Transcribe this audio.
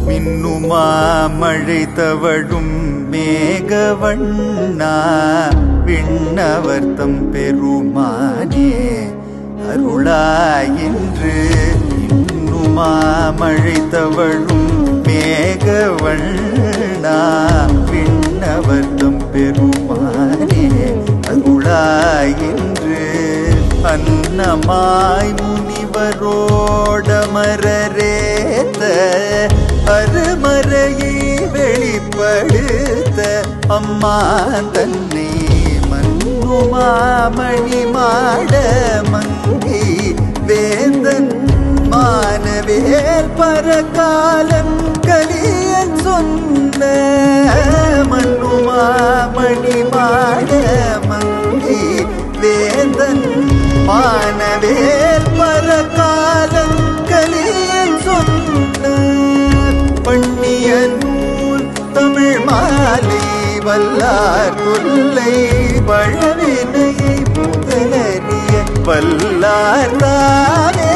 மின்னுமா மழை தவழும் மேகவண்ணா விண்ணவர்த்தம் பெருமானே அருளாயின்று. இன்னுமா மழை தவழும் மேகவண்ணா விண்ணவர்த்தம் பெருமானே அருளாயின்று. அன்னமாய் முனிவரோடமரரேத்த அருமறையை வெளிப்படுத்த அம்மா தன்னை மன்னுமா மணிமாட மங்கை வேந்தன் மானவேல் பரகாலன் கலியன் சொன்ன மன்னுமா மணிமாட மங்கை வேந்தன் மானவேல் பரகாலன் கலியன் சொன்ன பண்ணிய நூல் தமிழ் மாலை வல்லார் கொல்லை பழவினையை புகழறிய வல்லார் தானே